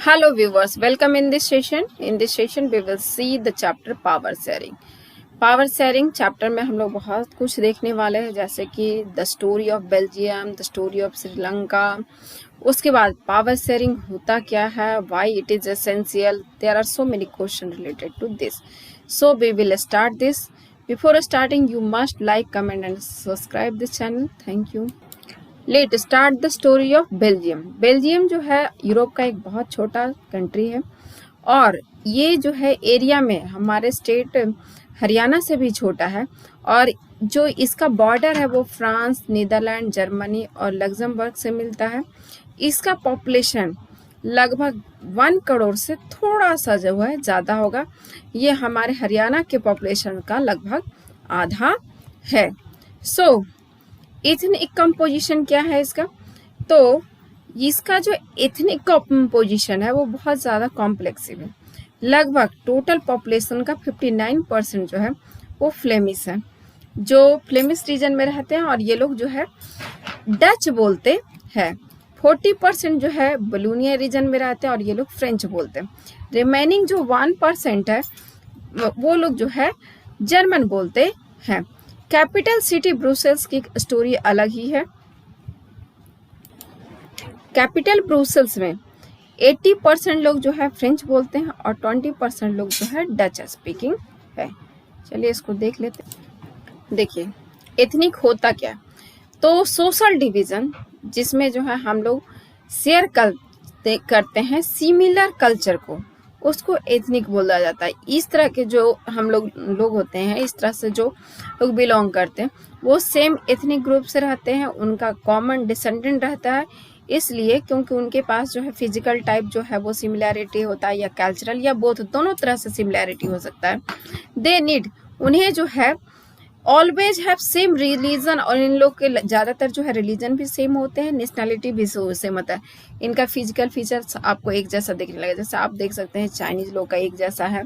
Hello viewers, welcome in this session. In this session we will see the chapter power sharing. Power sharing chapter में हम लोग बहुत कुछ देखने वाले हैं, जैसे कि the story of Belgium, the story of Sri Lanka. उसके बाद पावर शेयरिंग होता क्या है, why it is essential, there are so many question related to this. So we will start this. Before starting you must like, comment and subscribe this channel. Thank you. Let start the story of Belgium. Belgium जो है Europe का एक बहुत छोटा country है और ये जो है एरिया में हमारे स्टेट हरियाणा से भी छोटा है और जो इसका बॉर्डर है वो फ्रांस, नीदरलैंड, जर्मनी और लग्जमबर्ग से मिलता है. इसका पॉपुलेशन लगभग 1 करोड़ से थोड़ा सा जो है ज़्यादा होगा. ये हमारे हरियाणा के पॉपुलेशन का लगभग आधा है. सो एथनिक कंपोजिशन क्या है इसका, तो इसका जो एथनिक कंपोजिशन है वो बहुत ज़्यादा कॉम्प्लेक्सिव है. लगभग टोटल पॉपुलेशन का 59% जो है वो फ्लेमिश है, जो फ्लेमिश रीजन में रहते हैं और ये लोग जो है डच बोलते हैं. 40% जो है वलोनिया रीजन में रहते हैं और ये लोग फ्रेंच बोलते हैं. रिमेनिंग जो 1% है वो लोग जो है जर्मन बोलते हैं. कैपिटल सिटी ब्रुसेल्स की स्टोरी अलग ही है. कैपिटल ब्रुसेल्स में 80% लोग जो है फ्रेंच बोलते हैं और 20% लोग जो है डच स्पीकिंग है. चलिए इसको देख लेते हैं. देखिए एथनिक होता क्या, तो सोशल डिवीजन जिसमें जो है हम लोग शेयर करते हैं सिमिलर कल्चर को, उसको एथनिक बोला जाता है. इस तरह के जो हम लोग होते हैं, इस तरह से जो लोग बिलोंग करते हैं वो सेम एथनिक ग्रुप से रहते हैं, उनका कॉमन डिसेंडेंट रहता है. इसलिए क्योंकि उनके पास जो है फिजिकल टाइप जो है वो सिमिलैरिटी होता है या कल्चरल या बोथ, दोनों तरह से सिमिलैरिटी हो सकता है. दे नीड, उन्हें जो है ऑलवेज हैव सेम रिलीजन, और इन लोग के ज़्यादातर जो है रिलीजन भी सेम होते हैं, नेशनैलिटी भी सेम होता है. इनका फिजिकल फीचर्स आपको एक जैसा दिखने लगेगा. जैसे आप देख सकते हैं चाइनीज लोग का एक जैसा है,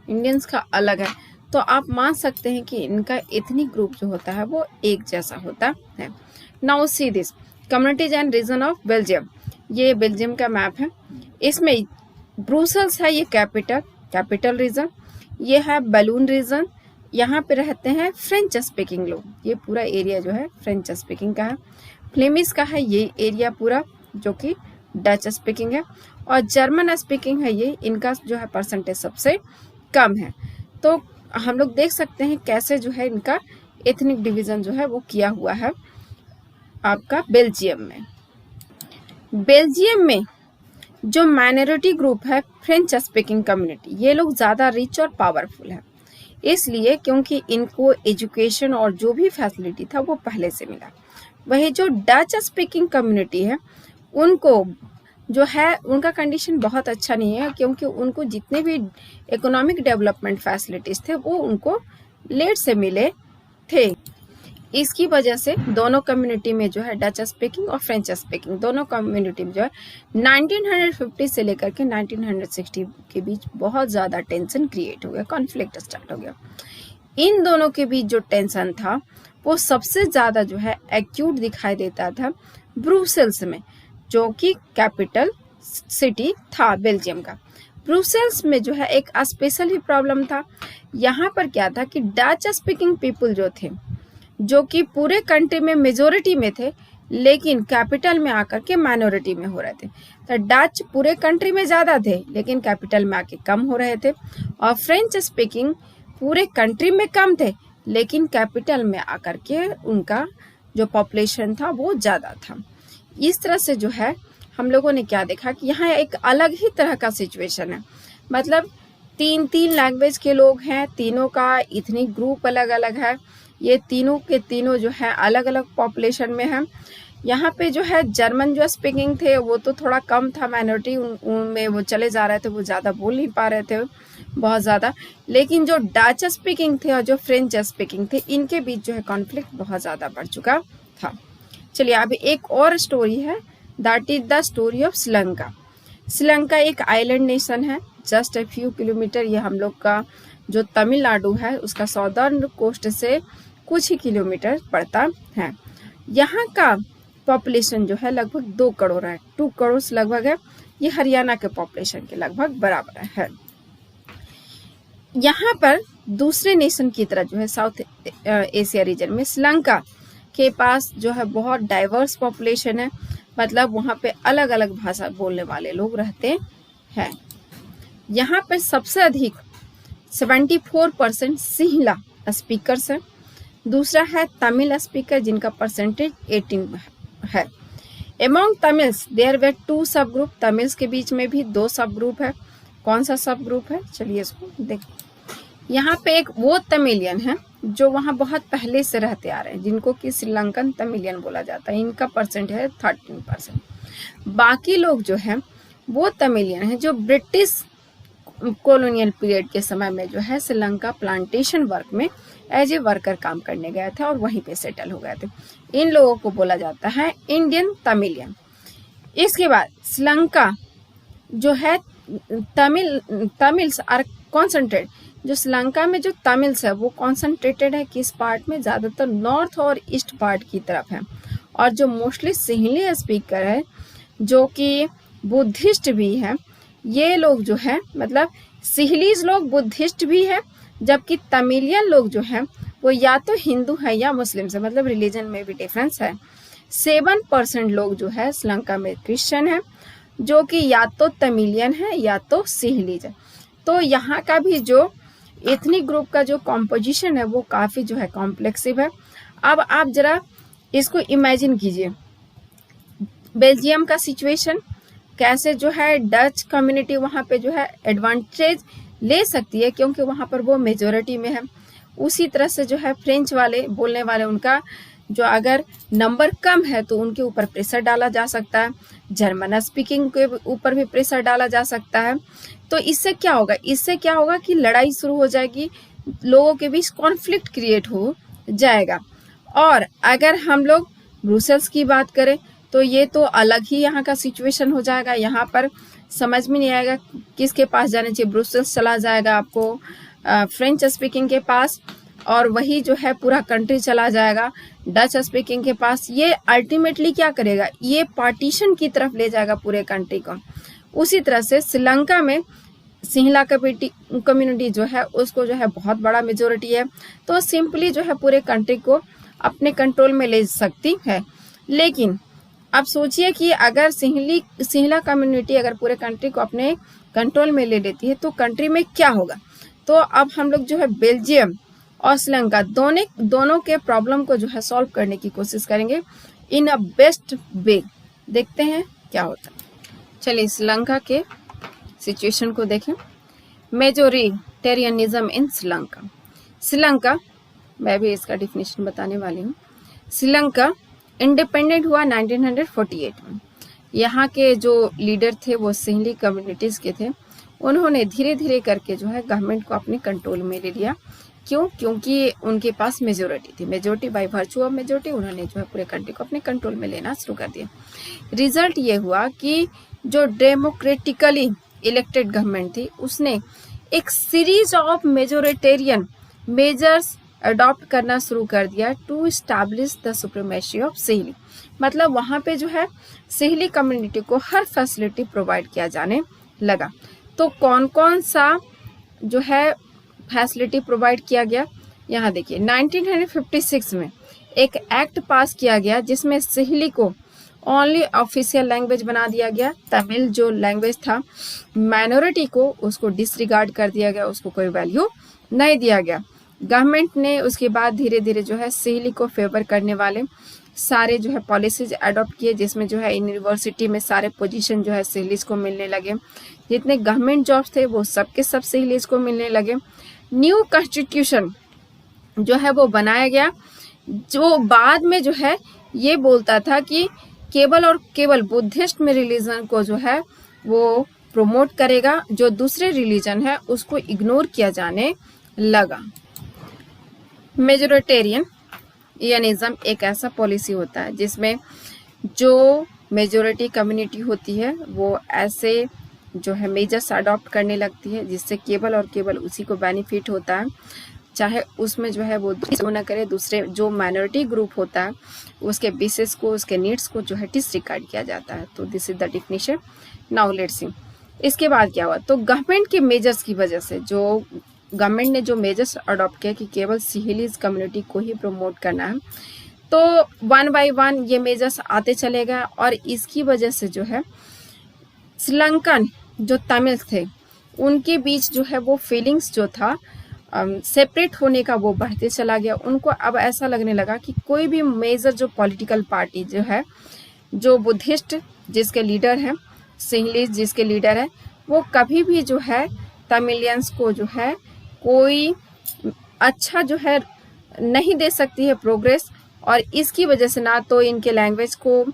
इंडियंस का अलग है, तो आप मान सकते हैं कि इनका एथनिक ग्रुप जो होता है वो एक जैसा होता है. Now see this communities and region of Belgium. ये बेल्जियम का मैप है. इसमें ब्रुसेल्स है ये कैपिटल रीजन, ये है बलून रीजन, यहाँ पे रहते हैं फ्रेंच स्पीकिंग लोग. ये पूरा एरिया जो है फ्रेंच स्पीकिंग का है. फ्लेमिश का है ये एरिया पूरा जो कि डच स्पीकिंग है, और जर्मन स्पीकिंग है ये, इनका जो है परसेंटेज सबसे कम है. तो हम लोग देख सकते हैं कैसे जो है इनका एथनिक डिवीजन जो है वो किया हुआ है आपका बेल्जियम में. बेल्जियम में जो माइनॉरिटी ग्रुप है फ्रेंच स्पीकिंग कम्युनिटी, ये लोग ज़्यादा रिच और पावरफुल है. इसलिए क्योंकि इनको एजुकेशन और जो भी फैसिलिटी था वो पहले से मिला. वही जो डच स्पीकिंग कम्युनिटी है उनको जो है उनका कंडीशन बहुत अच्छा नहीं है, क्योंकि उनको जितने भी इकोनॉमिक डेवलपमेंट फैसिलिटीज थे वो उनको लेट से मिले थे. इसकी वजह से दोनों कम्युनिटी में जो है डच स्पीकिंग और फ्रेंच स्पीकिंग दोनों कम्युनिटी में जो है 1950 से लेकर के 1960 के बीच बहुत ज़्यादा टेंशन क्रिएट हो गया, कॉन्फ्लिक्ट स्टार्ट हो गया. इन दोनों के बीच जो टेंशन था वो सबसे ज़्यादा जो है एक्यूट दिखाई देता था ब्रुसेल्स में, जो कि कैपिटल सिटी था बेल्जियम का. ब्रुसेल्स में जो है एक स्पेशल ही प्रॉब्लम था. यहाँ पर क्या था कि डच स्पीकिंग पीपल जो थे, जो कि पूरे कंट्री में मेजोरिटी में थे, लेकिन कैपिटल में आकर के माइनॉरिटी में हो रहे थे. तो डच पूरे कंट्री में ज़्यादा थे लेकिन कैपिटल में आके कम हो रहे थे, और फ्रेंच स्पीकिंग पूरे कंट्री में कम थे लेकिन कैपिटल में आकर के उनका जो पॉपुलेशन था वो ज़्यादा था. इस तरह से जो है हम लोगों ने क्या देखा कि यहाँ एक अलग ही तरह का सिचुएशन है. मतलब तीन लैंग्वेज के लोग हैं, तीनों का इथनिक ग्रुप अलग अलग है, ये तीनों के तीनों जो है अलग अलग पॉपुलेशन में है. यहाँ पे जो है जर्मन जो स्पीकिंग थे वो तो थोड़ा कम था, माइनॉरिटी में वो चले जा रहे थे, वो ज़्यादा बोल नहीं पा रहे थे बहुत ज़्यादा. लेकिन जो डच स्पीकिंग थे और जो फ्रेंच स्पीकिंग थे इनके बीच जो है कॉन्फ्लिक्ट बहुत ज़्यादा बढ़ चुका था. चलिए अभी एक और स्टोरी है, that is the story of Sri Lanka. Sri Lanka एक आइलैंड नेशन है, जस्ट ए फ्यू किलोमीटर ये हम लोग का जो तमिलनाडु है उसका साउदर्न कोस्ट से कुछ ही किलोमीटर पड़ता है. यहाँ का पॉपुलेशन जो है लगभग 2 करोड़ है, 2 करोड़ लगभग है। ये हरियाणा के पॉपुलेशन के लगभग बराबर है। यहाँ पर दूसरे नेशन की तरह जो है साउथ एशिया रीजन में श्रीलंका के पास जो है बहुत डाइवर्स पॉपुलेशन है, मतलब वहाँ पे अलग अलग भाषा बोलने वाले लोग रहते हैं। यहाँ पर सबसे अधिक 74% सिंहला स्पीकर्स है। दूसरा है तमिल स्पीकर जिनका परसेंटेज 18 है। एमोंग तमिल्स देयर वे 2 सब ग्रुप, तमिल्स के बीच में भी 2 सब ग्रुप है। कौन सा सब ग्रुप है, चलिए इसको देखिए। यहाँ पे एक वो तमिलियन है जो वहाँ बहुत पहले से रहते आ रहे हैं, जिनको कि श्रीलंकन तमिलियन बोला जाता है। इनका परसेंट है 13%। बाकी लोग जो है वो तमिलियन है जो ब्रिटिश कॉलोनियल पीरियड के समय में जो है श्रीलंका प्लांटेशन वर्क में एज ए वर्कर काम करने गए थे और वहीं पे सेटल हो गए थे। इन लोगों को बोला जाता है इंडियन तमिलियन। इसके बाद श्रीलंका जो है तमिल्स आर कॉन्सेंट्रेट, जो श्रीलंका में जो तमिल्स है वो कॉन्सेंट्रेटेड है किस पार्ट में, ज्यादातर नॉर्थ और ईस्ट पार्ट की तरफ है। और जो मोस्टली सिंहली स्पीकर है जो कि बुद्धिस्ट भी है, ये लोग जो है मतलब सिहलीज लोग बुद्धिस्ट भी है, जबकि तमिलियन लोग जो है वो या तो हिंदू है या मुस्लिम है, मतलब रिलीजन में भी डिफरेंस है। 7% लोग जो है श्रीलंका में क्रिश्चियन है, जो कि या तो तमिलियन है या तो सिहलीज है। तो यहाँ का भी जो एथनिक ग्रुप का जो कॉम्पोजिशन है वो काफी जो है कॉम्प्लेक्सिव है। अब आप जरा इसको इमेजिन कीजिए, बेल्जियम का सिचुएशन कैसे जो है डच कम्युनिटी वहाँ पे जो है एडवांटेज ले सकती है क्योंकि वहाँ पर वो मेजोरिटी में है। उसी तरह से जो है फ्रेंच वाले बोलने वाले उनका जो अगर नंबर कम है तो उनके ऊपर प्रेशर डाला जा सकता है। जर्मन स्पीकिंग के ऊपर भी प्रेशर डाला जा सकता है। तो इससे क्या होगा, इससे क्या होगा कि लड़ाई शुरू हो जाएगी, लोगों के बीच कॉन्फ्लिक्ट क्रिएट हो जाएगा। और अगर हम लोग ब्रुसेल्स की बात करें तो ये तो अलग ही यहाँ का सिचुएशन हो जाएगा। यहाँ पर समझ में नहीं आएगा किसके पास जाना चाहिए, ब्रुसेल्स चला जाएगा आपको फ्रेंच स्पीकिंग के पास, और वही जो है पूरा कंट्री चला जाएगा डच स्पीकिंग के पास। ये अल्टीमेटली क्या करेगा, ये पार्टीशन की तरफ ले जाएगा पूरे कंट्री को। उसी तरह से श्रीलंका में सिंहला कम्युनिटी जो है उसको जो है बहुत बड़ा मेजोरिटी है, तो सिंपली जो है पूरे कंट्री को अपने कंट्रोल में ले सकती है। लेकिन अब सोचिए कि अगर सिंहला कम्युनिटी अगर पूरे कंट्री को अपने कंट्रोल में ले लेती है तो कंट्री में क्या होगा। तो अब हम लोग जो है बेल्जियम और श्रीलंका दोनों के प्रॉब्लम को जो है सॉल्व करने की कोशिश करेंगे इन अ बेस्ट वे। देखते हैं क्या होता है। चलिए श्रीलंका के सिचुएशन को देखें। मेजोरिटेरियनिज्म इन श्रीलंका, मैं भी इसका डिफिनेशन बताने वाली हूँ। श्रीलंका इंडिपेंडेंट हुआ 1948 में। यहाँ के जो लीडर थे वो सिंहली कम्युनिटीज के थे। उन्होंने धीरे धीरे करके जो है गवर्नमेंट को अपने कंट्रोल में ले लिया। क्यों? क्योंकि उनके पास मेजोरिटी थी, majority by virtue of majority उन्होंने जो है पूरे कंट्री को अपने कंट्रोल में लेना शुरू कर दिया। रिजल्ट ये हुआ कि जो डेमोक्रेटिकली इलेक्टेड गवर्नमेंट थी उसने एक series of majoritarian measures adopt करना शुरू कर दिया to establish the supremacy of Sinhala. मतलब वहां पे जो है सिहली कम्युनिटी को हर फैसिलिटी प्रोवाइड किया जाने लगा। तो कौन कौन सा जो है फैसिलिटी प्रोवाइड किया गया, यहाँ देखिए 1956 में एक एक्ट पास किया गया जिसमें सिहली को ओनली ऑफिशियल लैंग्वेज बना दिया गया। तमिल जो लैंग्वेज था माइनॉरिटी को उसको डिसरिगार्ड कर दिया गया, उसको कोई वैल्यू नहीं दिया गया। गवर्नमेंट ने उसके बाद धीरे धीरे जो है सिहली को फेवर करने वाले सारे जो है पॉलिसीज अडॉप्ट किए, जिसमें जो है यूनिवर्सिटी में सारे पोजीशन जो है सिहलीज को मिलने लगे। जितने गवर्नमेंट जॉब्स थे वो सबके सब सिहलीज को मिलने लगे। न्यू कॉन्स्टिट्यूशन जो है वो बनाया गया, जो बाद में जो है ये बोलता था कि केवल और केवल बुद्धिस्ट में रिलीजन को जो है वो प्रमोट करेगा, जो दूसरे रिलीजन है उसको इग्नोर किया जाने लगा। मेजोरिटेरियनिज्म एक ऐसा पॉलिसी होता है जिसमें जो मेजोरिटी कम्युनिटी होती है वो ऐसे जो है मेजर्स अडॉप्ट करने लगती है जिससे केवल और केवल उसी को बेनिफिट होता है, चाहे उसमें जो है वो ना करे, दूसरे जो माइनॉरिटी ग्रुप होता है उसके बेसिस को, उसके नीड्स को जो है डिसरिगार्ड किया जाता है। तो this is the definition. Now let's see इसके बाद क्या हुआ। तो गवर्नमेंट के मेजर्स की वजह से, जो गवर्नमेंट ने जो मेजर्स अडॉप्ट किया कि केवल सिहिलीज कम्युनिटी को ही प्रमोट करना है, तो वन बाय वन ये मेजर्स आते चले गए और इसकी वजह से जो है श्रीलंकन जो तमिल थे उनके बीच जो है वो फीलिंग्स जो था सेपरेट होने का वो बढ़ते चला गया। उनको अब ऐसा लगने लगा कि कोई भी मेजर जो पॉलिटिकल पार्टी जो है, जो बुद्धिस्ट जिसके लीडर हैं, सिंहलीज जिसके लीडर है, वो कभी भी जो है तमिलियंस को जो है कोई अच्छा जो है नहीं दे सकती है प्रोग्रेस। और इसकी वजह से ना तो इनके लैंग्वेज को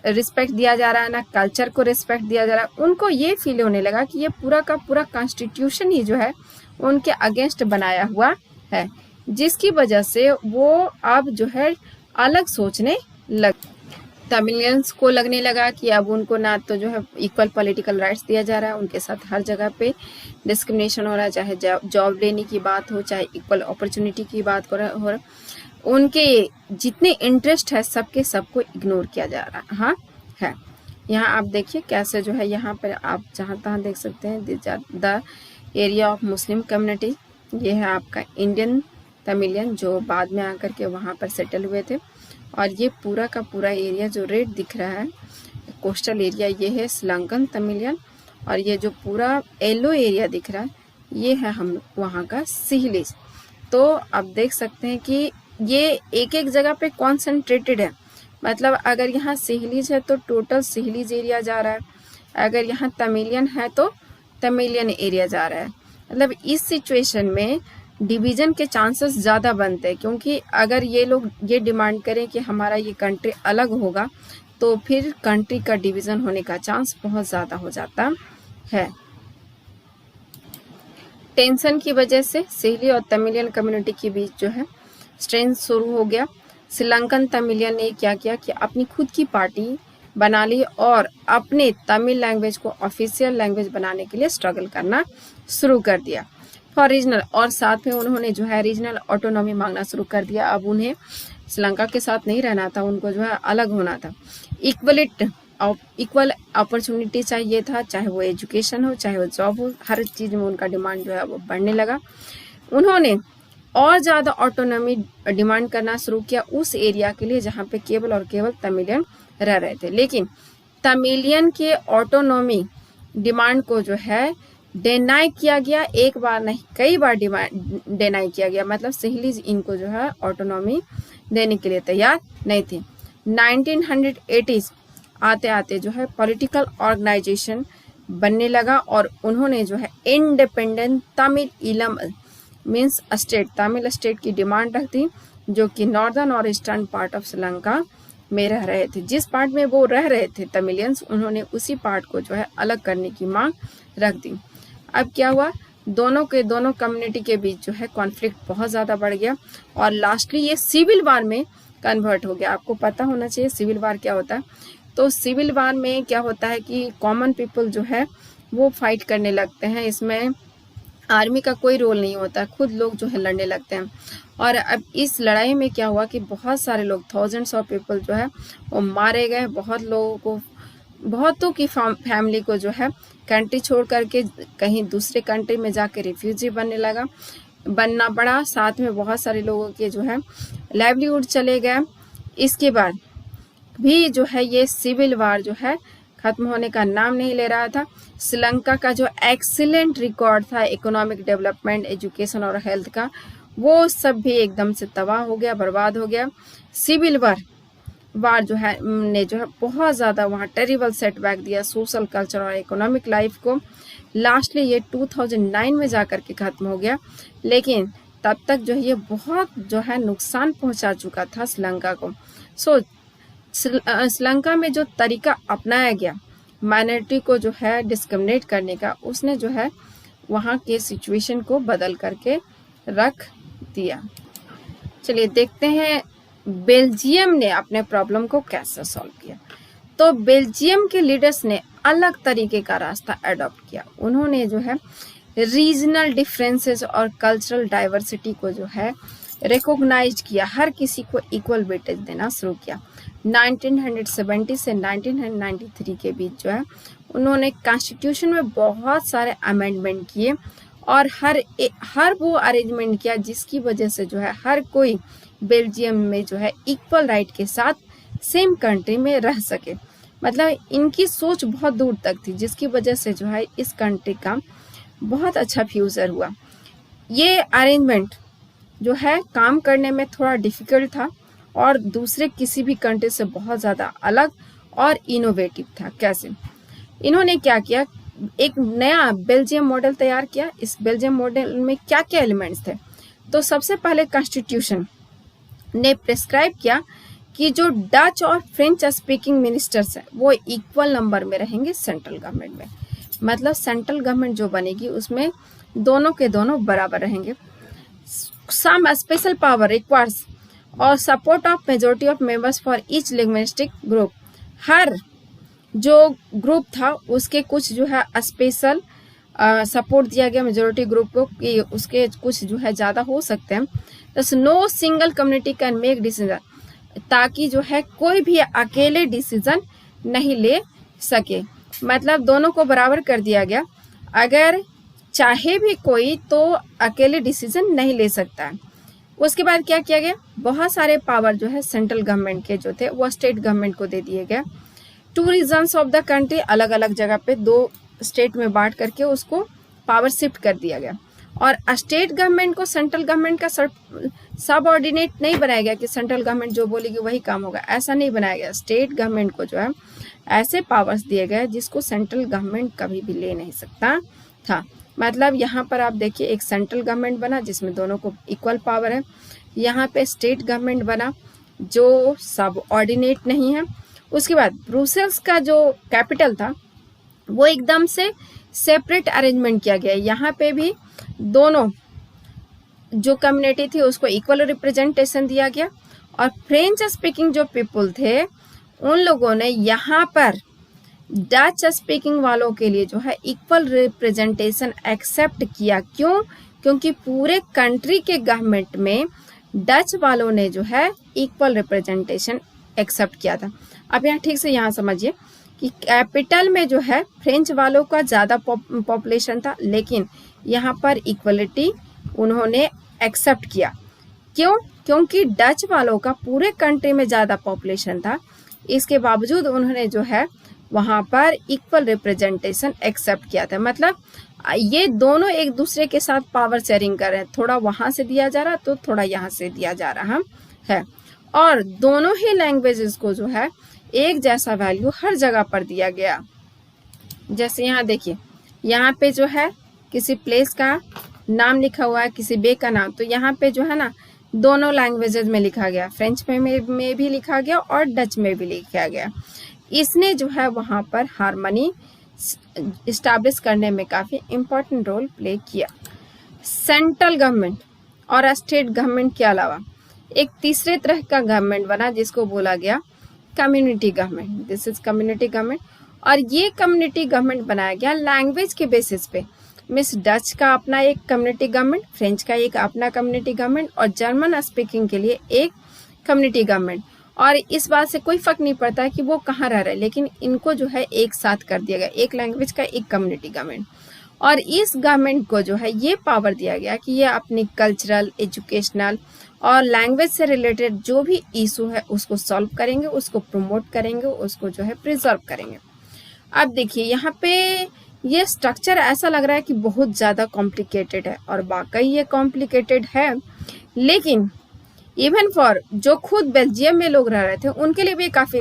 रिस्पेक्ट दिया जा रहा है, ना कल्चर को रिस्पेक्ट दिया जा रहा है। उनको ये फील होने लगा कि ये पूरा का पूरा कॉन्स्टिट्यूशन ही जो है उनके अगेंस्ट बनाया हुआ है, जिसकी वजह से वो अब जो है अलग सोचने लगे। तमिलियंस को लगने लगा कि अब उनको ना तो जो है इक्वल पॉलिटिकल राइट्स दिया जा रहा है, उनके साथ हर जगह पे डिस्क्रिमिनेशन हो रहा है, चाहे जॉब लेने की बात हो, चाहे इक्वल अपॉर्चुनिटी की बात हो रहा, उनके जितने इंटरेस्ट है सबके सबको इग्नोर किया जा रहा हाँ है। यहाँ आप देखिए कैसे जो है, यहाँ पर आप जहाँ तहाँ देख सकते हैं the area of Muslim community. ये है आपका इंडियन तमिलियन जो बाद में आकर के वहाँ पर सेटल हुए थे। और ये पूरा का पूरा एरिया जो रेड दिख रहा है कोस्टल एरिया, ये है श्रीलंकन तमिलियन। और ये जो पूरा येलो एरिया दिख रहा है ये है हम वहाँ का सिहिलीज। तो आप देख सकते हैं कि ये एक एक जगह पे कॉन्सेंट्रेटेड है। मतलब अगर यहाँ सिहिलीज है तो टोटल सिहिलीज एरिया जा रहा है, अगर यहाँ तमिलियन है तो तमिलियन एरिया जा रहा है। मतलब इस सिचुएशन में डिवीजन के चांसेस ज़्यादा बनते हैं, क्योंकि अगर ये लोग ये डिमांड करें कि हमारा ये कंट्री अलग होगा तो फिर कंट्री का डिवीजन होने का चांस बहुत ज़्यादा हो जाता है। टेंशन की वजह से सिहिली और तमिलियन कम्युनिटी के बीच जो है स्ट्रेन शुरू हो गया। श्रीलंकन तमिलियन ने क्या किया कि अपनी खुद की पार्टी बना ली और अपने तमिल लैंग्वेज को ऑफिशियल लैंग्वेज बनाने के लिए स्ट्रगल करना शुरू कर दिया फॉर रीजनल। और साथ में उन्होंने जो है रीजनल ऑटोनॉमी मांगना शुरू कर दिया। अब उन्हें श्रीलंका के साथ नहीं रहना था, उनको जो है अलग होना था। इक्वल अपॉर्चुनिटी चाहिए था, चाहे वो एजुकेशन हो चाहे वो जॉब हो, हर चीज में उनका डिमांड जो है वो बढ़ने लगा। उन्होंने और ज़्यादा ऑटोनॉमी डिमांड करना शुरू किया उस एरिया के लिए जहाँ पे केवल और केवल तमिलियन रह रहे थे। लेकिन तमिलियन के ऑटोनॉमी डिमांड को जो है डिनाई किया गया, एक बार नहीं कई बार डिनाई किया गया। मतलब सिहिलीज इनको जो है ऑटोनॉमी देने के लिए तैयार नहीं थे। 1980s आते आते जो है पॉलिटिकल ऑर्गेनाइजेशन बनने लगा और उन्होंने जो है इंडिपेंडेंट तमिल इलम मीन्स स्टेट, तमिल स्टेट की डिमांड रखती, जो कि नॉर्दर्न और ईस्टर्न पार्ट ऑफ श्रीलंका में रह रहे थे। जिस पार्ट में वो रह रहे थे तमिलियंस, उन्होंने उसी पार्ट को जो है अलग करने की मांग रख दी। अब क्या हुआ, दोनों कम्युनिटी के बीच जो है कॉन्फ्लिक्ट बहुत ज़्यादा बढ़ गया और लास्टली ये सिविल वार में कन्वर्ट हो गया। आपको पता होना चाहिए सिविल वार क्या होता है। तो सिविल वार में क्या होता है कि कॉमन पीपल जो है वो फाइट करने लगते हैं। इसमें आर्मी का कोई रोल नहीं होता, खुद लोग जो है लड़ने लगते हैं। और अब इस लड़ाई में क्या हुआ कि बहुत सारे लोग, थाउजेंड्स ऑफ पीपल जो है वो मारे गए। बहुत लोगों को, बहुतों की फैमिली को जो है कंट्री छोड़ करके कहीं दूसरे कंट्री में जाके रिफ्यूजी बनना पड़ा। साथ में बहुत सारे लोगों के जो है लाइवलीहुड चले गए। इसके बाद भी जो है ये सिविल वार जो है खत्म होने का नाम नहीं ले रहा था। श्रीलंका का जो एक्सीलेंट रिकॉर्ड था इकोनॉमिक डेवलपमेंट, एजुकेशन और हेल्थ का, वो सब भी एकदम से तबाह हो गया, बर्बाद हो गया। सिविल वार जो है ने जो है बहुत ज़्यादा वहाँ टेरिबल सेटबैक दिया सोशल, कल्चर और इकोनॉमिक लाइफ को। लास्टली ये 2009 में जाकर के खत्म हो गया। लेकिन तब तक जो है ये बहुत जो है नुकसान पहुंचा चुका था श्रीलंका को। श्रीलंका में जो तरीका अपनाया गया माइनॉरिटी को जो है डिस्क्रिमिनेट करने का, उसने जो है वहाँ के सिचुएशन को बदल करके रख दिया। चलिए देखते हैं बेल्जियम ने अपने प्रॉब्लम को कैसे सॉल्व किया। तो बेल्जियम के लीडर्स ने अलग तरीके का रास्ता अडॉप्ट किया। उन्होंने जो है रीजनल डिफरेंसेस और कल्चरल डाइवर्सिटी को जो है रिकॉग्नाइज किया, हर किसी को इक्वल वेटेज देना शुरू किया। 1970 से 1993 के बीच जो है उन्होंने कॉन्स्टिट्यूशन में बहुत सारे अमेंडमेंट किए और हर वो अरेंजमेंट किया जिसकी वजह से जो है हर कोई बेल्जियम में जो है इक्वल राइट के साथ सेम कंट्री में रह सके। मतलब इनकी सोच बहुत दूर तक थी, जिसकी वजह से जो है इस कंट्री का बहुत अच्छा फ्यूचर हुआ। ये अरेंजमेंट जो है काम करने में थोड़ा डिफिकल्ट था और दूसरे किसी भी कंट्री से बहुत ज़्यादा अलग और इनोवेटिव था। कैसे? इन्होंने क्या किया, एक नया बेल्जियम मॉडल तैयार किया। इस बेल्जियम मॉडल में क्या क्या एलिमेंट्स थे? तो सबसे पहले कॉन्स्टिट्यूशन ने प्रिस्क्राइब किया कि जो डच और फ्रेंच स्पीकिंग मिनिस्टर्स हैं वो इक्वल नंबर में रहेंगे सेंट्रल गवर्नमेंट में। मतलब सेंट्रल गवर्नमेंट जो बनेगी उसमें दोनों के दोनों बराबर रहेंगे। सम स्पेशल पावर रिक्वायर्स और support of majority of members for each linguistic group. हर जो ग्रुप था उसके कुछ जो है स्पेशल सपोर्ट दिया गया मेजोरिटी ग्रुप को कि उसके कुछ जो है ज़्यादा हो सकते हैं। तो no single community can make decision, ताकि जो है कोई भी अकेले डिसीजन नहीं ले सके। मतलब दोनों को बराबर कर दिया गया, अगर चाहे भी कोई तो अकेले डिसीजन नहीं ले सकता है। उसके बाद क्या किया गया, बहुत सारे पावर जो है सेंट्रल गवर्नमेंट के जो थे वो स्टेट गवर्नमेंट को दे दिए गए। 2 रीजन्स ऑफ द कंट्री, अलग अलग जगह पे 2 स्टेट में बांट करके उसको पावर शिफ्ट कर दिया गया। और स्टेट गवर्नमेंट को सेंट्रल गवर्नमेंट का सब ऑर्डिनेट नहीं बनाया गया कि सेंट्रल गवर्नमेंट जो बोलेगी वही काम होगा, ऐसा नहीं बनाया गया। स्टेट गवर्नमेंट को जो है ऐसे पावर्स दिए गए जिसको सेंट्रल गवर्नमेंट कभी भी ले नहीं सकता था। मतलब यहाँ पर आप देखिए एक सेंट्रल गवर्नमेंट बना जिसमें दोनों को इक्वल पावर है, यहाँ पे स्टेट गवर्नमेंट बना जो सब ऑर्डिनेट नहीं है। उसके बाद ब्रुसेल्स का जो कैपिटल था वो एकदम से सेपरेट अरेंजमेंट किया गया। यहाँ पे भी दोनों जो कम्युनिटी थी उसको इक्वल रिप्रेजेंटेशन दिया गया और फ्रेंच स्पीकिंग जो पीपल थे उन लोगों ने यहाँ पर डच स्पीकिंग वालों के लिए जो है इक्वल रिप्रेजेंटेशन एक्सेप्ट किया। क्यों? क्योंकि पूरे कंट्री के गवर्नमेंट में डच वालों ने जो है इक्वल रिप्रेजेंटेशन एक्सेप्ट किया था। अब यहाँ ठीक से यहाँ समझिए कि कैपिटल में जो है फ्रेंच वालों का ज़्यादा पॉपुलेशन था, लेकिन यहाँ पर इक्वलिटी उन्होंने एक्सेप्ट किया। क्यों? क्योंकि डच वालों का पूरे कंट्री में ज़्यादा पॉपुलेशन था, इसके बावजूद उन्होंने जो है वहाँ पर इक्वल रिप्रेजेंटेशन एक्सेप्ट किया था। मतलब ये दोनों एक दूसरे के साथ पावर शेयरिंग कर रहे हैं, थोड़ा वहाँ से दिया जा रहा तो थोड़ा यहाँ से दिया जा रहा है। और दोनों ही लैंग्वेजेस को जो है एक जैसा वैल्यू हर जगह पर दिया गया। जैसे यहाँ देखिए, यहाँ पे जो है किसी प्लेस का नाम लिखा हुआ है, किसी बे का नाम, तो यहाँ पे जो है ना दोनों लैंग्वेजेस में लिखा गया, फ्रेंच में भी लिखा गया और डच में भी लिखा गया। इसने जो है वहाँ पर हार्मनी इस्टेब्लिश करने में काफ़ी इम्पोर्टेंट रोल प्ले किया। सेंट्रल गवर्नमेंट और स्टेट गवर्नमेंट के अलावा एक तीसरे तरह का गवर्नमेंट बना जिसको बोला गया community government. This is community government. और ये कम्युनिटी गवर्नमेंट बनाया गया लैंग्वेज के बेसिस पे। मिस डच का अपना एक कम्युनिटी गवर्नमेंट, फ्रेंच का एक अपना कम्युनिटी गवर्नमेंट और जर्मन स्पीकिंग के लिए एक कम्युनिटी गवर्नमेंट। और इस बात से कोई फर्क नहीं पड़ता है कि वो कहाँ रह रहे हैं, लेकिन इनको जो है एक साथ कर दिया गया, एक लैंग्वेज का एक कम्युनिटी गवर्नमेंट। और इस गवर्नमेंट को जो है ये पावर दिया गया कि ये अपनी कल्चरल, एजुकेशनल और लैंग्वेज से रिलेटेड जो भी इशू है उसको सॉल्व करेंगे, उसको प्रमोट करेंगे, उसको जो है प्रिजर्व करेंगे। अब देखिए यहाँ पे ये स्ट्रक्चर ऐसा लग रहा है कि बहुत ज़्यादा कॉम्प्लिकेटेड है और वाकई ये कॉम्प्लिकेटेड है, लेकिन इवन फॉर जो खुद बेल्जियम में लोग रह रहे थे उनके लिए भी काफ़ी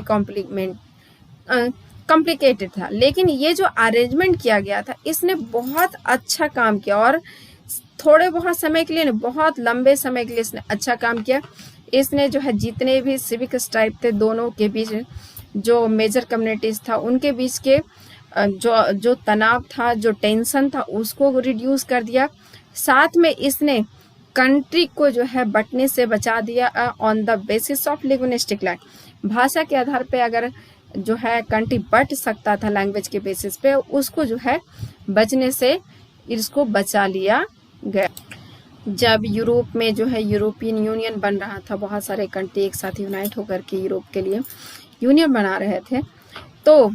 कॉम्प्लिकेटेड था। लेकिन ये जो अरेंजमेंट किया गया था इसने बहुत अच्छा काम किया और थोड़े बहुत समय के लिए, बहुत लंबे समय के लिए इसने अच्छा काम किया। इसने जो है जितने भी सिविक स्ट्राइप थे दोनों के बीच, जो मेजर कम्युनिटीज था उनके बीच के जो तनाव था, जो टेंशन था, उसको रिड्यूस कर दिया। साथ में इसने कंट्री को जो है बंटने से बचा दिया on the basis of linguistic line. भाषा के आधार पे अगर जो है कंट्री बट सकता था लैंग्वेज के बेसिस पे, उसको जो है बचने से इसको बचा लिया गया। जब यूरोप में जो है यूरोपियन यूनियन बन रहा था, बहुत सारे कंट्री एक साथ यूनाइट होकर के यूरोप के लिए यूनियन बना रहे थे, तो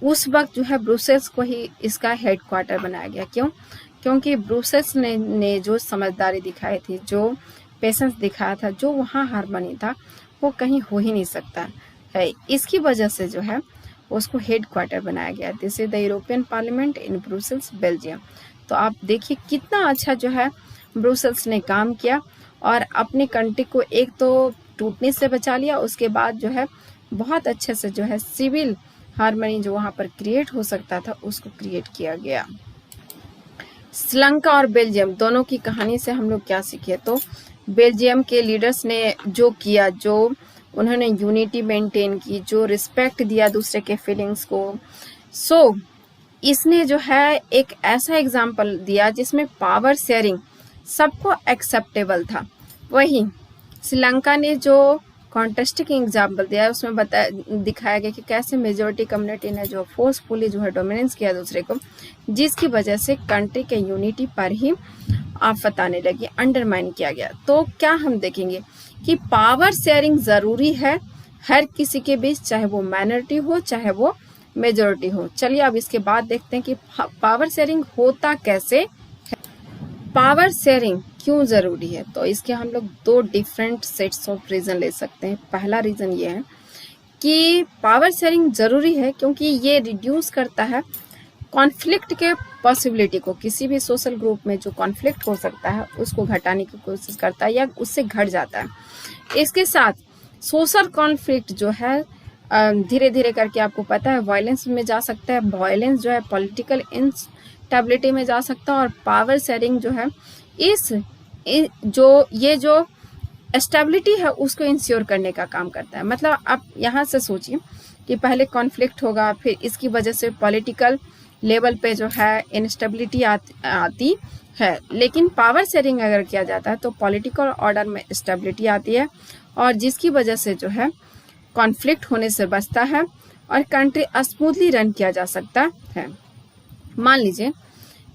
उस वक्त जो है ब्रुसेल्स को ही इसका हेडक्वार्टर बनाया गया। क्यों? क्योंकि ब्रुसेल्स ने जो समझदारी दिखाई थी, जो पेशेंस दिखाया था, जो वहाँ हार्मनी था, वो कहीं हो ही नहीं सकता है। इसकी वजह से जो है उसको हेडक्वार्टर बनाया गया। This is the European parliament in Brussels, Belgium. तो आप देखिए कितना अच्छा जो है ब्रुसेल्स ने काम किया और अपनी कंट्री को एक तो टूटने से बचा लिया, उसके बाद जो है बहुत अच्छे से जो है सिविल हार्मनी जो वहाँ पर क्रिएट हो सकता था उसको क्रिएट किया गया। श्रीलंका और बेल्जियम दोनों की कहानी से हम लोग क्या सीखे? तो बेल्जियम के लीडर्स ने जो किया, जो उन्होंने यूनिटी मेंटेन की, जो रिस्पेक्ट दिया दूसरे के फीलिंग्स को, सो इसने जो है एक ऐसा एग्जाम्पल दिया जिसमें पावर शेयरिंग सबको एक्सेप्टेबल था। वही श्रीलंका ने जो कॉन्टेस्टिंग एग्जाम्पल दिया उसमें दिखाया गया कि कैसे मेजोरिटी कम्युनिटी ने जो फोर्सफुली जो है डोमिनेंस किया दूसरे को, जिसकी वजह से कंट्री के यूनिटी पर ही आफत आने लगी, अंडरमाइन किया गया। तो क्या हम देखेंगे कि पावर शेयरिंग जरूरी है हर किसी के बीच, चाहे वो माइनॉरिटी हो चाहे वो मेजोरिटी हो। चलिए अब इसके बाद देखते हैं कि पावर शेयरिंग होता कैसे है, पावर शेयरिंग क्यों जरूरी है। तो इसके हम लोग दो डिफरेंट सेट्स ऑफ रीजन ले सकते हैं। पहला रीजन ये है कि पावर शेयरिंग जरूरी है क्योंकि ये रिड्यूस करता है कॉन्फ्लिक्ट के पॉसिबिलिटी को। किसी भी सोशल ग्रुप में जो कॉन्फ्लिक्ट हो सकता है उसको घटाने की कोशिश करता है या उससे घट जाता है। इसके साथ सोशल कॉन्फ्लिक्ट जो है धीरे धीरे करके आपको पता है वायलेंस में जा सकता है, वायलेंस जो है पॉलिटिकल इंस्टेबिलिटी में जा सकता है, और पावर शेयरिंग जो है ये जो स्टेबिलिटी है उसको इंश्योर करने का काम करता है। मतलब आप यहाँ से सोचिए कि पहले कॉन्फ्लिक्ट होगा, फिर इसकी वजह से पॉलिटिकल लेवल पे जो है इंस्टेबिलिटी आती है, लेकिन पावर शेयरिंग अगर किया जाता है तो पॉलिटिकल ऑर्डर में स्टेबिलिटी आती है और जिसकी वजह से जो है कॉन्फ्लिक्ट होने से बचता है और कंट्री स्मूथली रन किया जा सकता है। मान लीजिए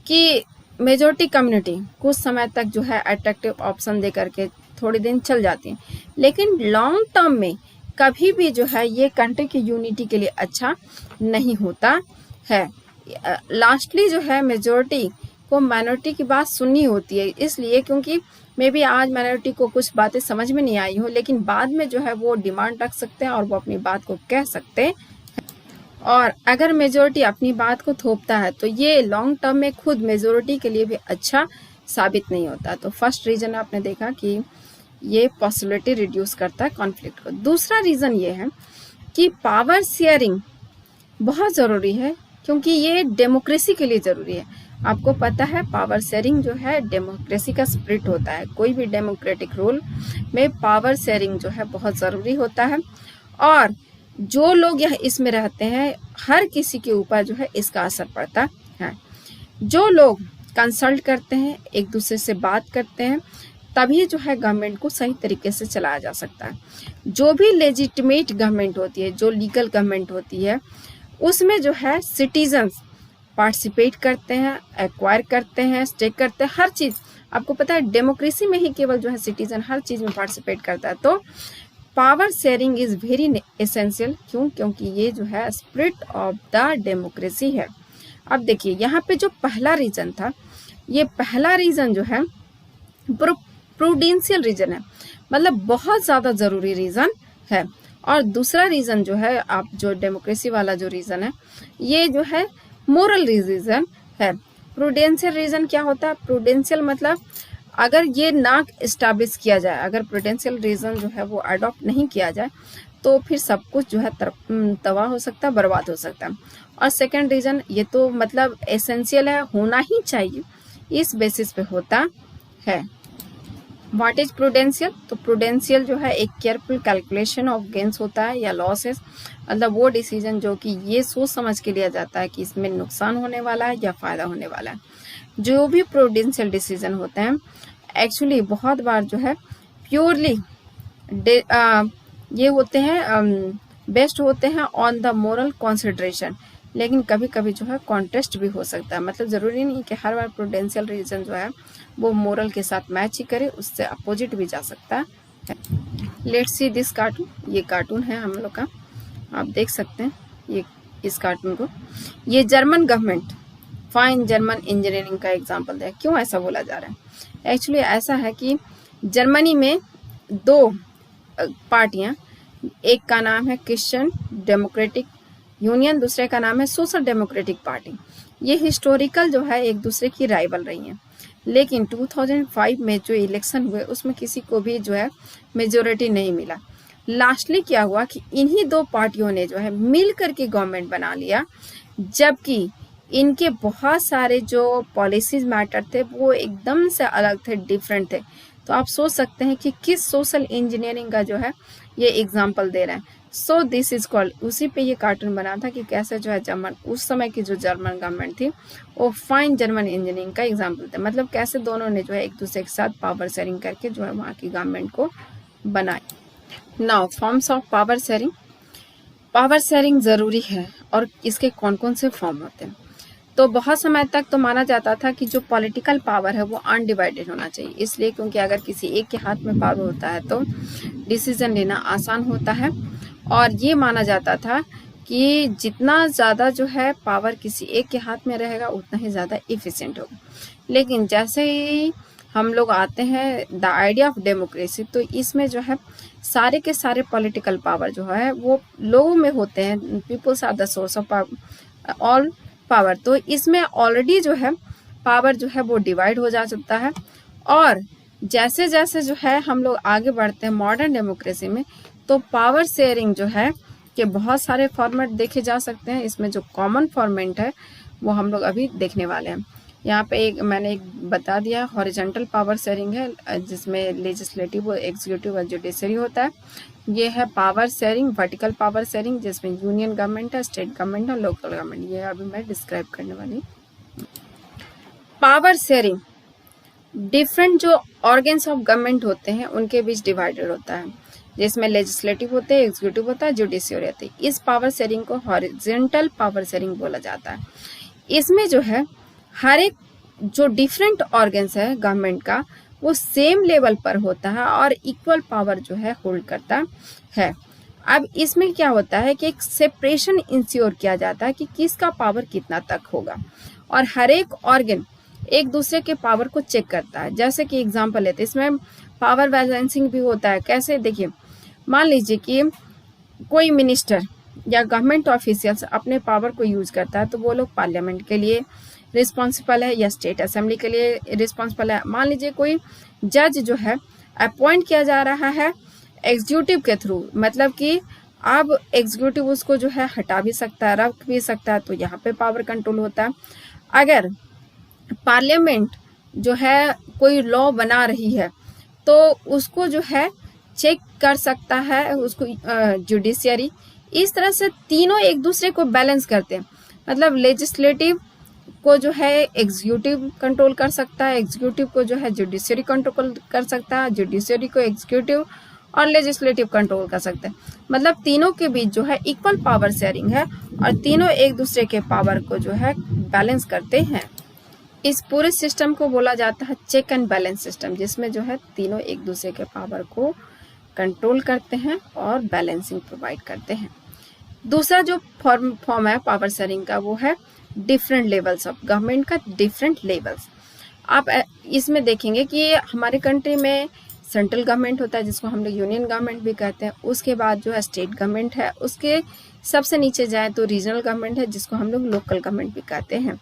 कि मेजॉरिटी कम्युनिटी कुछ समय तक जो है अट्रैक्टिव ऑप्शन दे करके थोड़े दिन चल जाती है, लेकिन लॉन्ग टर्म में कभी भी जो है ये कंट्री की यूनिटी के लिए अच्छा नहीं होता है। लास्टली जो है मेजॉरिटी को माइनॉरिटी की बात सुननी होती है, इसलिए क्योंकि मे बी आज माइनॉरिटी को कुछ बातें समझ में नहीं आई हो, लेकिन बाद में जो है वो डिमांड रख सकते हैं और वो अपनी बात को कह सकते हैं। और अगर मेजॉरिटी अपनी बात को थोपता है तो ये लॉन्ग टर्म में खुद मेजॉरिटी के लिए भी अच्छा साबित नहीं होता। तो फर्स्ट रीजन आपने देखा कि ये पॉसिबिलिटी रिड्यूस करता है कॉन्फ्लिक्ट को। दूसरा रीजन ये है कि पावर शेयरिंग बहुत जरूरी है क्योंकि ये डेमोक्रेसी के लिए जरूरी है। आपको पता है पावर शेयरिंग जो है डेमोक्रेसी का स्पिरिट होता है। कोई भी डेमोक्रेटिक रूल में पावर शेयरिंग जो है बहुत जरूरी होता है और जो लोग यह इसमें रहते हैं हर किसी के ऊपर जो है इसका असर पड़ता है। जो लोग कंसल्ट करते हैं, एक दूसरे से बात करते हैं, तभी जो है गवर्नमेंट को सही तरीके से चलाया जा सकता है। जो भी लेजिटिमेट गवर्नमेंट होती है, जो लीगल गवर्नमेंट होती है, उसमें जो है सिटीजन्स पार्टिसिपेट करते हैं, एक्वायर करते हैं, स्टेक करते हैं, हर चीज। आपको पता है डेमोक्रेसी में ही केवल जो है सिटीजन हर चीज में पार्टिसिपेट करता है। तो power sharing is very essential. क्यों? क्योंकि ये जो है स्पिरिट ऑफ द डेमोक्रेसी है। अब देखिए यहाँ पे जो पहला रीजन था, ये पहला रीजन जो है प्रूडेंशियल रीजन है, मतलब बहुत ज्यादा जरूरी रीजन है। और दूसरा रीजन जो है, आप जो डेमोक्रेसी वाला जो रीजन है, ये जो है मोरल रीजन है। प्रूडेंशियल रीजन क्या होता है? प्रूडेंशियल मतलब अगर ये ना एस्टैब्लिश किया जाए, अगर प्रूडेंशियल रीजन जो है वो अडॉप्ट नहीं किया जाए तो फिर सब कुछ जो है तबाह हो सकता है, बर्बाद हो सकता है। और सेकंड रीजन ये तो मतलब एसेंशियल है, होना ही चाहिए, इस बेसिस पे होता है। What is prudential? तो प्रूडेंशियल जो है एक केयरफुल कैलकुलेशन ऑफ गेन्स होता है या लॉसेस, मतलब वो डिसीजन जो कि ये सोच समझ के लिया जाता है कि इसमें नुकसान होने वाला है या फायदा होने वाला है। जो भी प्रूडेंशियल डिसीजन होते हैं एक्चुअली बहुत बार जो है प्योरली ये होते हैं बेस्ड होते हैं ऑन द मोरल कंसिडरेशन, लेकिन कभी कभी जो है कॉन्ट्रास्ट भी हो सकता है। मतलब ज़रूरी नहीं कि हर बार प्रूडेंशियल रीजन जो है वो मोरल के साथ मैच ही करे, उससे अपोजिट भी जा सकता है। Let's see this cartoon. ये कार्टून है हम लोग का, आप देख सकते हैं ये इस कार्टून को। ये German government fine German engineering का एग्जाम्पल है। क्यों ऐसा बोला जा रहा है? एक्चुअली ऐसा है कि जर्मनी में दो पार्टियां, एक का नाम है क्रिश्चियन डेमोक्रेटिक यूनियन, दूसरे का नाम है सोशल डेमोक्रेटिक पार्टी। ये हिस्टोरिकल जो है एक दूसरे की राइवल रही हैं, लेकिन 2005 में जो इलेक्शन हुए उसमें किसी को भी जो है मेजोरिटी नहीं मिला। लास्टली क्या हुआ कि इन्हीं दो पार्टियों ने जो है मिल करके गवर्नमेंट बना लिया, जबकि इनके बहुत सारे जो पॉलिसीज मैटर थे वो एकदम से अलग थे, डिफरेंट थे। तो आप सोच सकते हैं कि किस सोशल इंजीनियरिंग का जो है ये एग्जाम्पल दे रहे हैं। सो दिस इज कॉल्ड, उसी पे ये कार्टून बना था कि कैसे जो है जर्मन, उस समय की जो जर्मन गवर्नमेंट थी वो फाइन जर्मन इंजीनियरिंग का एग्जाम्पल था। मतलब कैसे दोनों ने जो है एक दूसरे के साथ पावर शेयरिंग करके जो है वहाँ की गवर्नमेंट को बनाई। Now forms of power sharing. Power sharing जरूरी है और इसके कौन कौन से फॉर्म होते हैं? तो बहुत समय तक तो माना जाता था कि जो पॉलिटिकल पावर है वो अनडिवाइडेड होना चाहिए, इसलिए क्योंकि अगर किसी एक के हाथ में पावर होता है तो डिसीजन लेना आसान होता है। और ये माना जाता था कि जितना ज़्यादा जो है पावर किसी एक के हाथ में रहेगा उतना ही ज़्यादा इफिशिएंट होगा। लेकिन जैसे ही हम लोग आते हैं द आइडिया ऑफ डेमोक्रेसी, तो इसमें जो है सारे के सारे पॉलिटिकल पावर जो है वो लोगों में होते हैं। Peoples are the source of all power. तो इसमें ऑलरेडी जो है पावर जो है वो डिवाइड हो जा सकता है। और जैसे जैसे जो है हम लोग आगे बढ़ते हैं मॉडर्न डेमोक्रेसी में, तो पावर शेयरिंग जो है कि बहुत सारे फॉर्मेट देखे जा सकते हैं। इसमें जो कॉमन फॉर्मेट है वो हम लोग अभी देखने वाले हैं। यहाँ पे मैंने एक बता दिया, हॉरिजॉन्टल पावर शेयरिंग है जिसमें लेजिस्लेटिव, एग्जीक्यूटिव और जुडिशरी होता है। ये है power sharing, vertical power sharing, जिसमें यूनियन गवर्नमेंट है, स्टेट गवर्नमेंट और लोकल गवर्नमेंट। ये अभी मैं डिस्क्राइब करने वाली। पावर शेयरिंग डिफरेंट जो ऑर्गन्स ऑफ गवर्नमेंट होते हैं उनके बीच डिवाइडेड होता है, जिसमें लेजिस्लेटिव होते हैं, एग्जीक्यूटिव होता है, जुडिशियरी होती है। इस पावर शेयरिंग को हॉरिजॉन्टल पावर शेयरिंग बोला जाता है। इसमें जो है हर एक जो डिफरेंट ऑर्गन्स है गवर्नमेंट का वो सेम लेवल पर होता है और इक्वल पावर जो है होल्ड करता है। अब इसमें क्या होता है कि एक सेपरेशन इंश्योर किया जाता है कि किसका पावर कितना तक होगा, और हर एक ऑर्गन एक दूसरे के पावर को चेक करता है। जैसे कि एग्जांपल लेते हैं, इसमें पावर बैलेंसिंग भी होता है। कैसे? देखिए, मान लीजिए कि कोई मिनिस्टर या गवर्नमेंट ऑफिशियल्स अपने पावर को यूज करता है, तो वो लोग पार्लियामेंट के लिए रिस्पॉन्सिबल है या स्टेट असेंबली के लिए रिस्पॉन्सिबल है। मान लीजिए कोई जज जो है अपॉइंट किया जा रहा है एग्जीक्यूटिव के थ्रू, मतलब कि अब एग्जीक्यूटिव उसको जो है हटा भी सकता है, रख भी सकता है, तो यहाँ पे पावर कंट्रोल होता है। अगर पार्लियामेंट जो है कोई लॉ बना रही है तो उसको जो है चेक कर सकता है उसको जुडिशियरी। इस तरह से तीनों एक दूसरे को बैलेंस करते हैं। मतलब लेजिस्लेटिव को जो है एग्जीक्यूटिव कंट्रोल कर सकता है, एग्जीक्यूटिव को जो है जुडिशियरी कंट्रोल कर सकता है, जुडिशियरी को एग्जीक्यूटिव और लेजिस्लेटिव कंट्रोल कर सकते हैं। मतलब तीनों के बीच जो है इक्वल पावर शेयरिंग है और तीनों एक दूसरे के पावर को जो है बैलेंस करते हैं। इस पूरे सिस्टम को बोला जाता है चेक एंड बैलेंस सिस्टम, जिसमें जो है तीनों एक दूसरे के पावर को कंट्रोल करते हैं और बैलेंसिंग प्रोवाइड करते हैं। दूसरा जो फॉर्म है पावर शेयरिंग का वो है डिफरेंट लेवल्स ऑफ गवर्नमेंट का, डिफरेंट लेवल्स। आप इसमें देखेंगे कि हमारे कंट्री में सेंट्रल गवर्नमेंट होता है जिसको हम लोग यूनियन गवर्नमेंट भी कहते हैं, उसके बाद जो है स्टेट गवर्नमेंट है, उसके सबसे नीचे जाए तो रीजनल गवर्नमेंट है जिसको हम लोग लोकल गवर्नमेंट भी कहते हैं।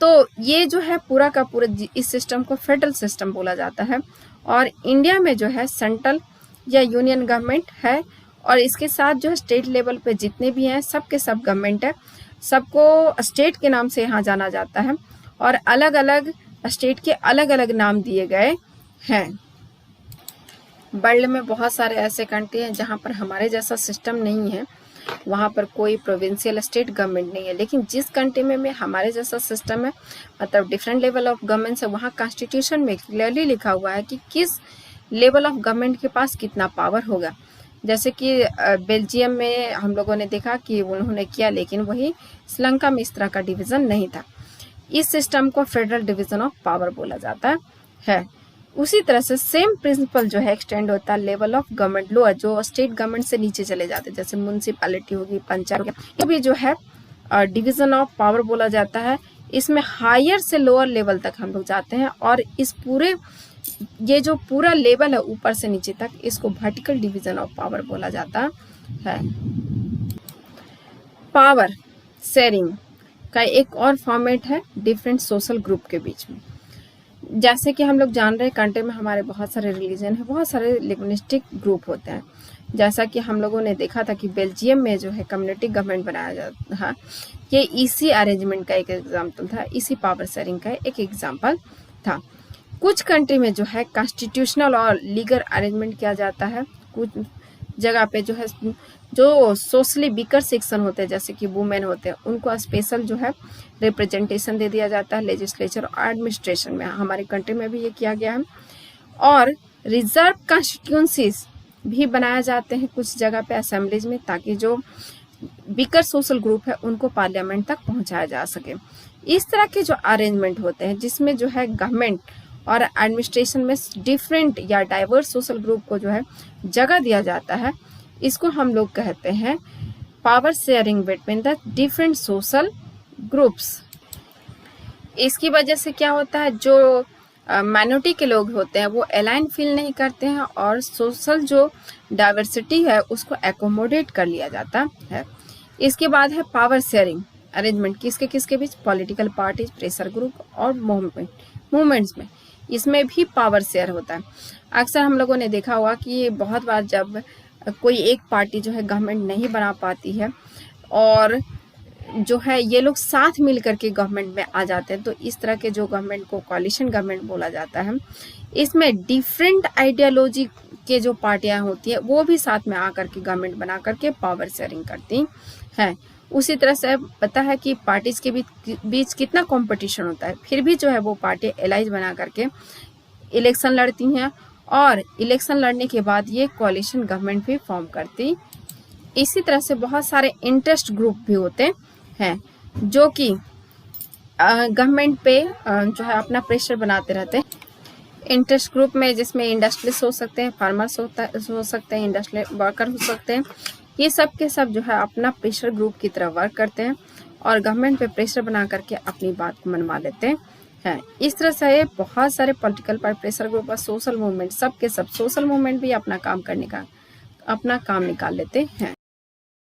तो ये जो है पूरा का पूरा इस सिस्टम को फेडरल सिस्टम बोला जाता है। और इंडिया में जो है सेंट्रल या यूनियन गवर्नमेंट है और इसके साथ जो है स्टेट लेवल पे जितने भी हैं सबके सब गवर्नमेंट है, सबको स्टेट के नाम से यहाँ जाना जाता है और अलग अलग स्टेट के अलग अलग नाम दिए गए हैं। वर्ल्ड में बहुत सारे ऐसे कंट्री हैं जहाँ पर हमारे जैसा सिस्टम नहीं है, वहाँ पर कोई प्रोविंशियल स्टेट गवर्नमेंट नहीं है। लेकिन जिस कंट्री में हमारे जैसा सिस्टम है, मतलब डिफरेंट लेवल ऑफ गवर्नमेंट है, वहाँ कॉन्स्टिट्यूशन में क्लियरली लिखा हुआ है कि किस लेवल ऑफ गवर्नमेंट के पास कितना पावर होगा। जैसे कि बेल्जियम में हम लोगों ने देखा कि उन्होंने किया, लेकिन वही श्रीलंका में इस तरह का डिवीजन नहीं था। इस सिस्टम को फेडरल डिवीजन ऑफ पावर बोला जाता है। उसी तरह से सेम प्रिंसिपल जो है एक्सटेंड होता है लेवल ऑफ गवर्नमेंट लोअर, जो स्टेट गवर्नमेंट से नीचे चले जाते हैं, जैसे म्यूनिसिपैलिटी होगी, पंचायत होगी, ये भी जो है डिवीजन ऑफ पावर बोला जाता है। इसमें हायर से लोअर लेवल तक हम लोग जाते हैं, और इस पूरे ये जो पूरा लेवल है ऊपर से नीचे तक, इसको वर्टिकल डिवीजन ऑफ पावर बोला जाता है। पावर शेयरिंग का एक और फॉर्मेट है डिफरेंट सोशल ग्रुप के बीच में। जैसे कि हम लोग जान रहे हैं कंट्री में हमारे बहुत सारे रिलीजन है, बहुत सारे लिंग्विस्टिक ग्रुप होते हैं। जैसा कि हम लोगों ने देखा था कि बेल्जियम में जो है कम्युनिटी गवर्नमेंट बनाया जाता है, ये इसी अरेंजमेंट का एक एग्जाम्पल था, इसी पावर शेयरिंग का एक एग्जाम्पल था। कुछ कंट्री में जो है कॉन्स्टिट्यूशनल और लीगल अरेंजमेंट किया जाता है। कुछ जगह पे जो है जो सोशली वीकर सेक्शन होते हैं, जैसे कि वुमेन होते हैं, उनको स्पेशल जो है रिप्रेजेंटेशन दे दिया जाता है लेजिस्लेचर और एडमिनिस्ट्रेशन में। हमारी कंट्री में भी ये किया गया है। और रिजर्व कॉन्स्टिट्यूंसीज भी बनाए जाते हैं कुछ जगह पे असेंबलीज में, ताकि जो वीकर सोशल ग्रुप है उनको पार्लियामेंट तक पहुंचाया जा सके। इस तरह के जो अरेंजमेंट होते हैं जिसमें जो है गवर्नमेंट और एडमिनिस्ट्रेशन में डिफरेंट या डाइवर्स सोशल ग्रुप को जो है जगह दिया जाता है, इसको हम लोग कहते हैं power sharing between the different social groups. इसकी वजह से क्या होता है, जो माइनॉरिटी के लोग होते हैं वो अलाइन फील नहीं करते हैं, और सोशल जो डाइवर्सिटी है उसको एकोमोडेट कर लिया जाता है। इसके बाद है पावर शेयरिंग अरेंजमेंट किसके किसके बीच, पॉलिटिकल पार्टीज, प्रेशर ग्रुप और मूवमेंट्स में, इसमें भी पावर शेयर होता है। अक्सर हम लोगों ने देखा हुआ कि बहुत बार जब कोई एक पार्टी जो है गवर्नमेंट नहीं बना पाती है और जो है ये लोग साथ मिल करके गवर्नमेंट में आ जाते हैं, तो इस तरह के जो गवर्नमेंट को कोalition गवर्नमेंट बोला जाता है। इसमें डिफरेंट आइडियोलॉजी के जो पार्टियां होती है वो भी साथ में आकर के गवर्नमेंट बना करके पावर शेयरिंग करती हैं। उसी तरह से पता है कि पार्टीज के बीच कितना कंपटीशन होता है, फिर भी जो है वो पार्टी एलाइज बना करके इलेक्शन लड़ती हैं, और इलेक्शन लड़ने के बाद ये कोalition गवर्नमेंट भी फॉर्म करती। इसी तरह से बहुत सारे इंटरेस्ट ग्रुप भी होते हैं जो कि गवर्नमेंट पे जो है अपना प्रेशर बनाते रहते हैं। इंटरेस्ट ग्रुप में जिसमें इंडस्ट्रियलिस्ट हो सकते हैं, फार्मर्स हो सकते हैं, इंडस्ट्रियल वर्कर हो सकते हैं, ये सब के सब जो है अपना प्रेशर ग्रुप की तरह वर्क करते हैं और गवर्नमेंट पे प्रेशर बना करके अपनी बात को मनवा लेते हैं। इस तरह से बहुत सारे पॉलिटिकल पार्टी, प्रेशर ग्रुप और सोशल मूवमेंट, सब के सब सोशल मूवमेंट भी अपना काम निकाल लेते हैं।